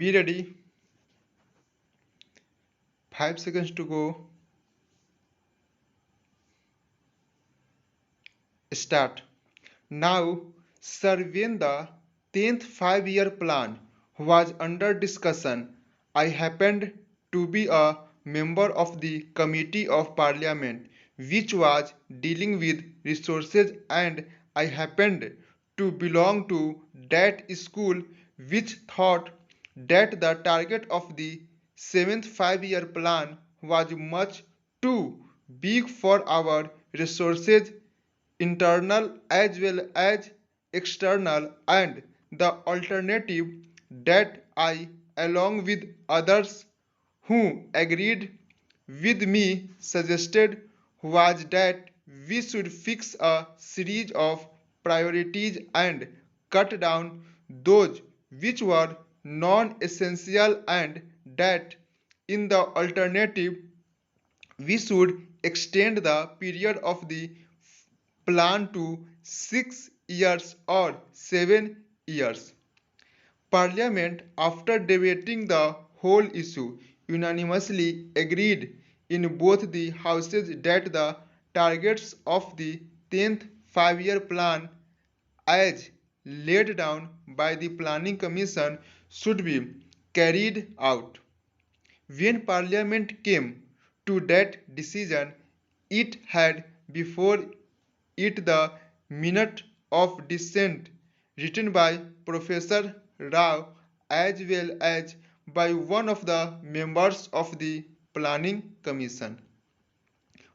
Be ready. 5 seconds to go. Start. Now, sir, when the 10th 5-year plan was under discussion, I happened to be a member of the Committee of Parliament which was dealing with resources, and I happened to belong to that school which thought that the target of the 7th 5-year plan was much too big for our resources, internal as well as external, and the alternative that I, along with others who agreed with me, suggested was that we should fix a series of priorities and cut down those which were non-essential, and that in the alternative we should extend the period of the plan to 6 years or 7 years. Parliament, after debating the whole issue, unanimously agreed in both the houses that the targets of the 10th 5-year plan as laid down by the Planning Commission should be carried out. When Parliament came to that decision, it had before it the minute of dissent written by Professor Rao as well as by one of the members of the Planning Commission.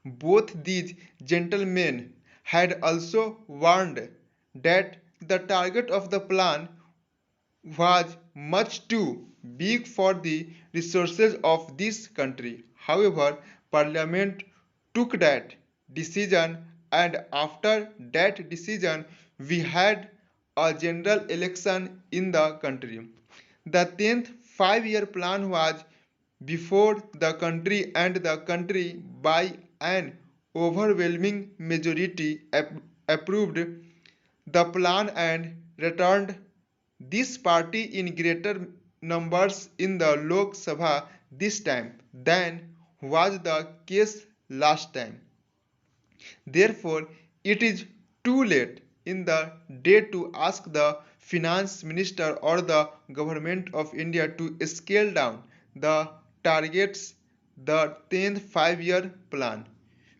Both these gentlemen had also warned that the target of the plan was much too big for the resources of this country. However, Parliament took that decision, and after that decision, we had a general election in the country. The 10th 5-year plan was before the country, and the country by an overwhelming majority approved the plan and returned this party in greater numbers in the Lok Sabha this time than was the case last time. Therefore, it is too late in the day to ask the finance minister or the government of India to scale down the targets the 10th 5-year plan.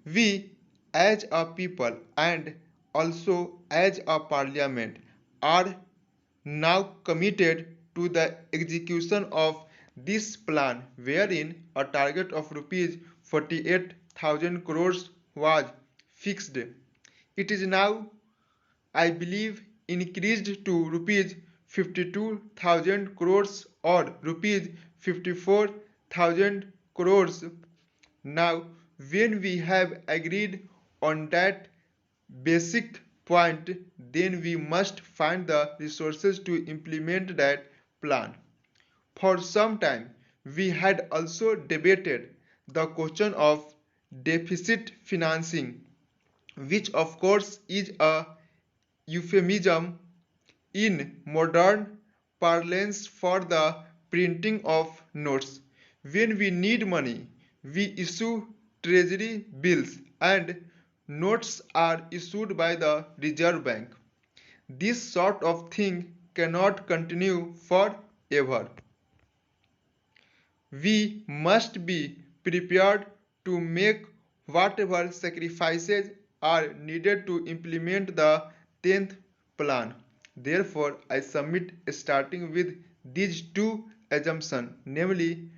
We as a people and also as a parliament are now committed to the execution of this plan, wherein a target of rupees 48,000 crores was fixed. It is now, I believe, increased to rupees 52,000 crores or rupees 54,000 crores. Now, when we have agreed on that basic point, then we must find the resources to implement that plan. For some time, we had also debated the question of deficit financing, which of course is a euphemism in modern parlance for the printing of notes. When we need money, we issue treasury bills, and notes are issued by the Reserve Bank. This sort of thing cannot continue forever. We must be prepared to make whatever sacrifices are needed to implement the 10th plan. Therefore, I submit starting with these two assumptions, namely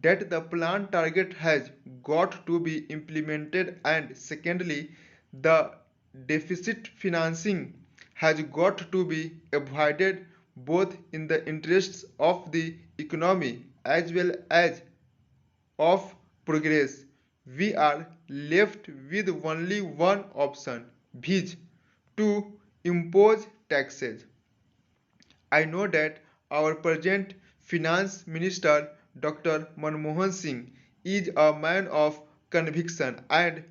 that the plan target has got to be implemented, and secondly, the deficit financing has got to be avoided, both in the interests of the economy as well as of progress. We are left with only one option, viz. To impose taxes. I know that our present finance minister Dr. Manmohan Singh is a man of conviction, and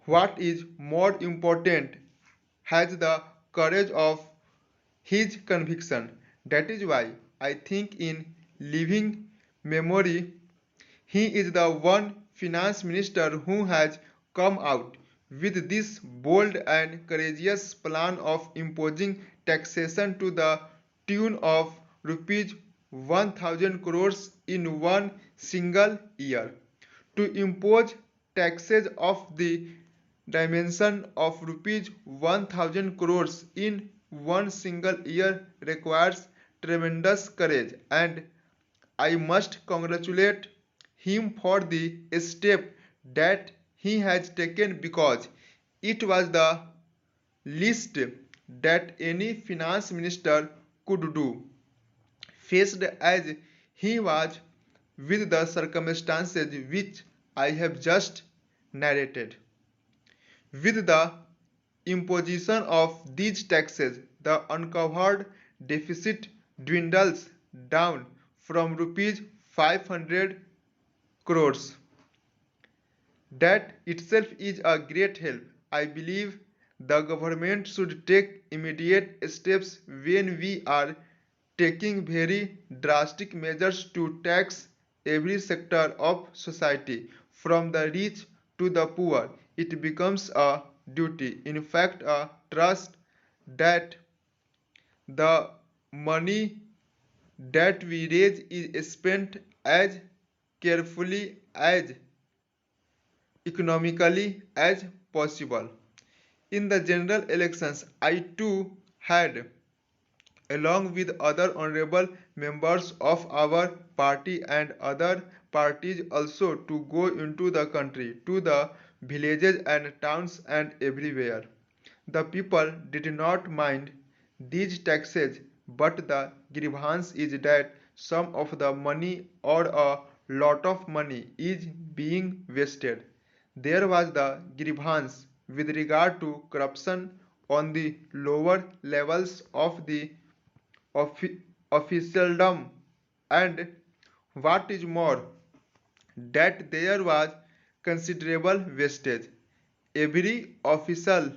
what is more important, has the courage of his conviction. That is why I think in living memory. He is the one finance minister who has come out with this bold and courageous plan of imposing taxation to the tune of rupees 1000 crores in one single year. To impose taxes of the dimension of rupees 1000 crores in one single year requires tremendous courage, and I must congratulate him for the step that he has taken, because it was the least that any finance minister could do, faced as he was with the circumstances which I have just narrated. With the imposition of these taxes, the uncovered deficit dwindles down from rupees 500 crores. That itself is a great help. I believe the government should take immediate steps when we are taking very drastic measures to tax every sector of society, from the rich to the poor. It becomes a duty, in fact, a trust, that the money that we raise is spent as carefully, as economically as possible. In the general elections, I too had, along with other honorable members of our party and other parties also, to go into the country, to the villages and towns and everywhere. The people did not mind these taxes, but the grievance is that some of the money, or a lot of money, is being wasted. There was the grievance with regard to corruption on the lower levels of the officialdom, and what is more, that there was considerable wastage. Every official,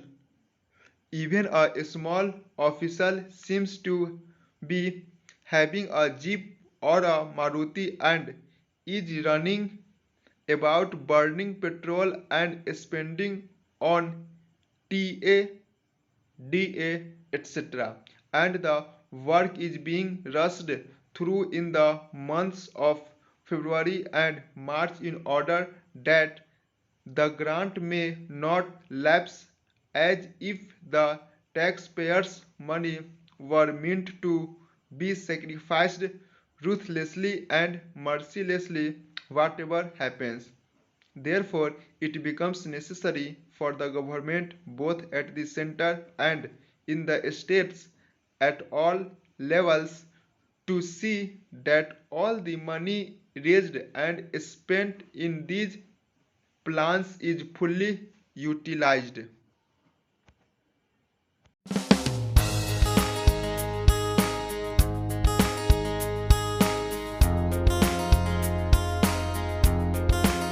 even a small official, seems to be having a jeep or a Maruti and is running about burning petrol and spending on TA, DA, etc. And the work is being rushed through in the months of February and March in order that the grant may not lapse, as if the taxpayers' money were meant to be sacrificed ruthlessly and mercilessly whatever happens. Therefore, it becomes necessary for the government, both at the center and in the states, at all levels, to see that all the money raised and spent in these plans is fully utilized.